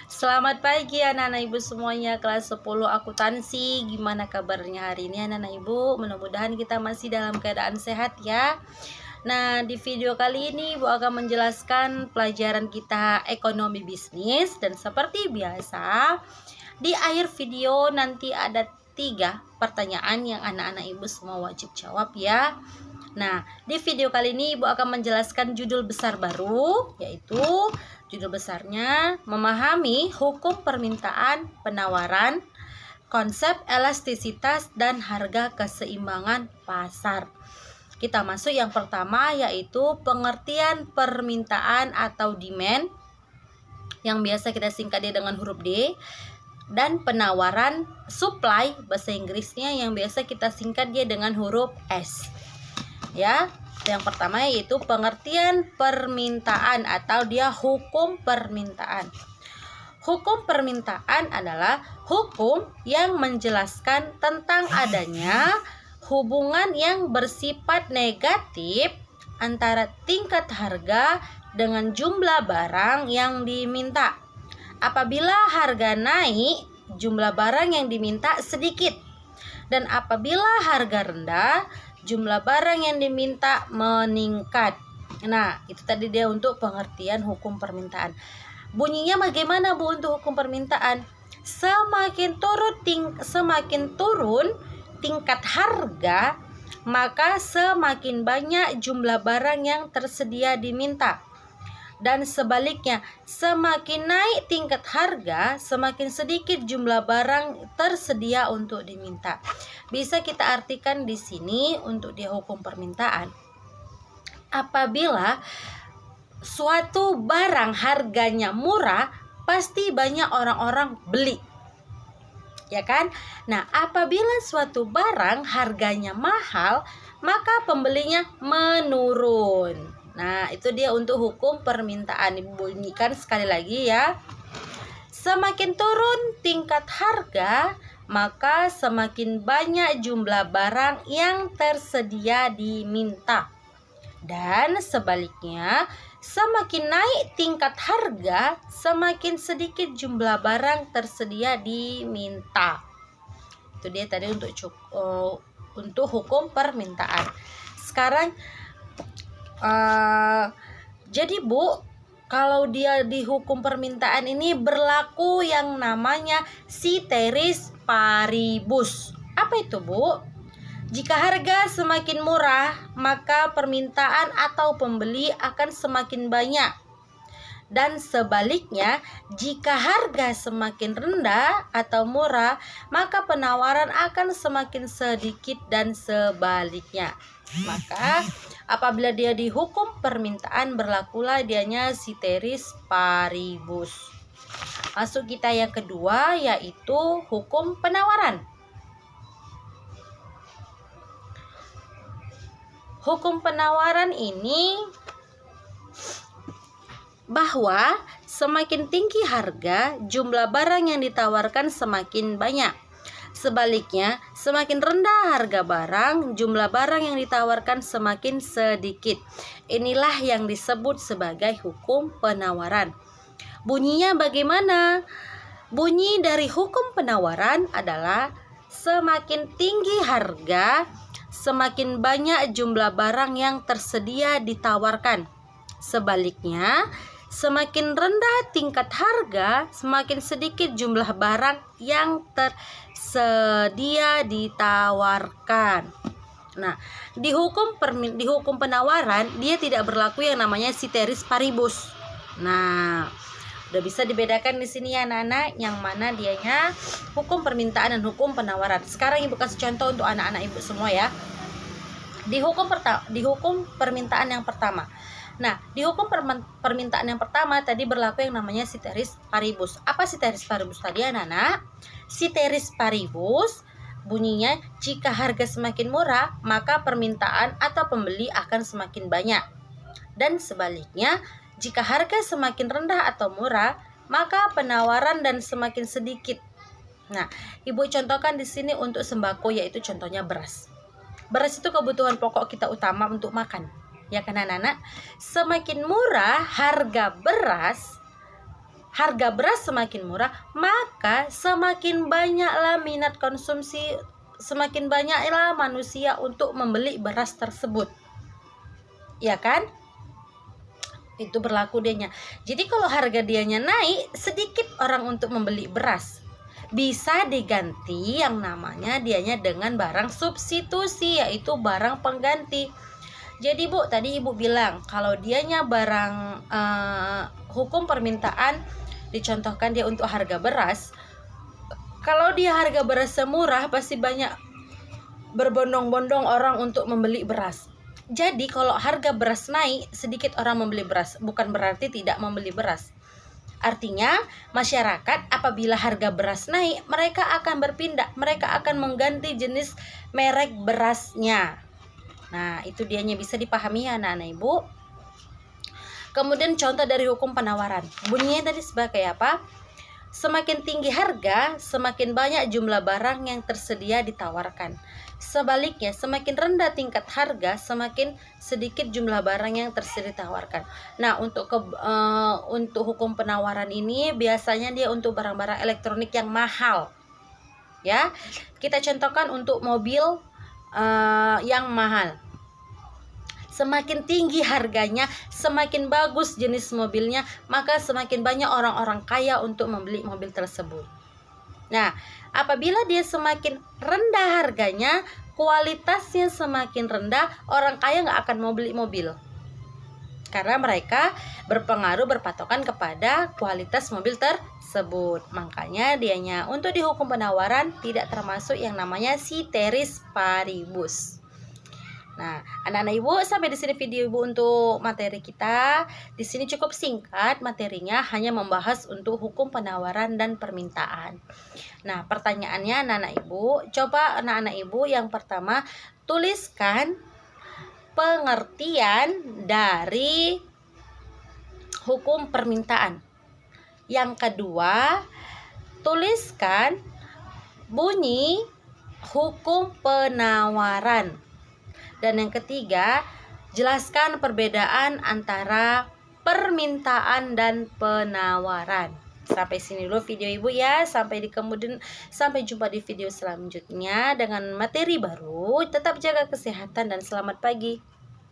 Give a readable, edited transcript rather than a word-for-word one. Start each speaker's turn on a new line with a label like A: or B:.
A: Selamat pagi anak-anak ibu semuanya kelas 10 akuntansi. Gimana kabarnya hari ini anak-anak ibu? Mudah-mudahan kita masih dalam keadaan sehat ya. Nah, di video kali ini ibu akan menjelaskan pelajaran kita ekonomi bisnis. Dan seperti biasa, di akhir video nanti ada 3 pertanyaan yang anak-anak ibu semua wajib jawab ya. Nah, di video kali ini ibu akan menjelaskan judul besar baru, yaitu judul besarnya memahami hukum permintaan penawaran, konsep elastisitas dan harga keseimbangan pasar. Kita masuk yang pertama, yaitu pengertian permintaan atau demand, yang biasa kita singkat dia dengan huruf D, dan penawaran supply, bahasa Inggrisnya yang biasa kita singkat dia dengan huruf S. Ya, yang pertama yaitu pengertian permintaan atau dia hukum permintaan. Hukum permintaan adalah hukum yang menjelaskan tentang adanya hubungan yang bersifat negatif antara tingkat harga dengan jumlah barang yang diminta. Apabila harga naik, jumlah barang yang diminta sedikit. Dan apabila harga rendah, jumlah barang yang diminta meningkat. Nah, itu tadi dia untuk pengertian hukum permintaan. Bunyinya bagaimana Bu untuk hukum permintaan? Semakin turun tingkat harga, maka semakin banyak jumlah barang yang tersedia diminta. Dan sebaliknya, semakin naik tingkat harga, semakin sedikit jumlah barang tersedia untuk diminta. Bisa kita artikan di sini untuk dia hukum permintaan. Apabila suatu barang harganya murah, pasti banyak orang-orang beli. Ya kan? Nah, apabila suatu barang harganya mahal, maka pembelinya menurun. Nah, itu dia untuk hukum permintaan. Dibunyikan sekali lagi ya. Semakin turun tingkat harga, maka semakin banyak jumlah barang yang tersedia diminta. Dan sebaliknya, semakin naik tingkat harga, semakin sedikit jumlah barang tersedia diminta. Itu dia tadi untuk hukum permintaan. Sekarang jadi Bu, kalau dia di hukum permintaan ini berlaku yang namanya ceteris paribus. Apa itu Bu? Jika harga semakin murah, maka permintaan atau pembeli akan semakin banyak. Dan sebaliknya, jika harga semakin rendah atau murah, maka penawaran akan semakin sedikit dan sebaliknya. Maka apabila dia dihukum permintaan, berlakulah dianya ceteris paribus. Masuk kita yang kedua, yaitu hukum penawaran. Hukum penawaran ini bahwa semakin tinggi harga, jumlah barang yang ditawarkan semakin banyak. Sebaliknya, semakin rendah harga barang, jumlah barang yang ditawarkan semakin sedikit. Inilah yang disebut sebagai hukum penawaran. Bunyinya bagaimana? Bunyi dari hukum penawaran adalah semakin tinggi harga, semakin banyak jumlah barang yang tersedia ditawarkan. Sebaliknya, semakin rendah tingkat harga, semakin sedikit jumlah barang yang tersedia ditawarkan. Nah, di hukum penawaran dia tidak berlaku yang namanya ceteris paribus. Nah, udah bisa dibedakan di sini ya anak-anak, yang mana dianya hukum permintaan dan hukum penawaran. Sekarang Ibu kasih contoh untuk anak-anak Ibu semua ya. Di hukum permintaan yang pertama. Nah, di hukum permintaan yang pertama tadi berlaku yang namanya ceteris paribus. Apa ceteris paribus tadi anak-anak? Ceteris paribus bunyinya jika harga semakin murah, maka permintaan atau pembeli akan semakin banyak. Dan sebaliknya, jika harga semakin rendah atau murah, maka penawaran dan semakin sedikit. Nah, Ibu contohkan di sini untuk sembako, yaitu contohnya beras. Beras itu kebutuhan pokok kita utama untuk makan. Ya kan anak-anak? Semakin murah harga beras, harga beras semakin murah, maka semakin banyaklah minat konsumsi, semakin banyaklah manusia untuk membeli beras tersebut. Ya kan? Itu berlaku dianya. Jadi kalau harga dianya naik, sedikit orang untuk membeli beras. Bisa diganti yang namanya dianya dengan barang substitusi, yaitu barang pengganti. Jadi Bu, tadi Ibu bilang kalau dianya barang hukum permintaan, dicontohkan dia untuk harga beras. Kalau dia harga beras murah, pasti banyak berbondong-bondong orang untuk membeli beras. Jadi kalau harga beras naik, sedikit orang membeli beras, bukan berarti tidak membeli beras. Artinya masyarakat apabila harga beras naik, mereka akan berpindah, mereka akan mengganti jenis merek berasnya. Nah, itu dianya, bisa dipahami ya anak-anak Ibu. Kemudian contoh dari hukum penawaran. Bunyinya tadi sebagai apa? Semakin tinggi harga, semakin banyak jumlah barang yang tersedia ditawarkan. Sebaliknya, semakin rendah tingkat harga, semakin sedikit jumlah barang yang tersedia ditawarkan. Nah, untuk hukum penawaran ini biasanya dia untuk barang-barang elektronik yang mahal. Ya, kita contohkan untuk mobil yang mahal. Semakin tinggi harganya, semakin bagus jenis mobilnya, maka semakin banyak orang-orang kaya untuk membeli mobil tersebut. Nah, apabila dia semakin rendah harganya, kualitasnya semakin rendah, orang kaya nggak akan mau beli mobil. Karena mereka berpatokan kepada kualitas mobil tersebut. Makanya dianya untuk di hukum penawaran tidak termasuk yang namanya ceteris paribus. Nah, anak-anak Ibu, sampai di sini video Ibu untuk materi kita. Di sini cukup singkat materinya, hanya membahas untuk hukum penawaran dan permintaan. Nah, pertanyaannya anak-anak Ibu, coba anak-anak Ibu yang pertama tuliskan pengertian dari hukum permintaan. Yang kedua, tuliskan bunyi hukum penawaran. Dan yang ketiga, jelaskan perbedaan antara permintaan dan penawaran. Sampai sini dulu video Ibu ya. Sampai jumpa di video selanjutnya dengan materi baru. Tetap jaga kesehatan dan selamat pagi.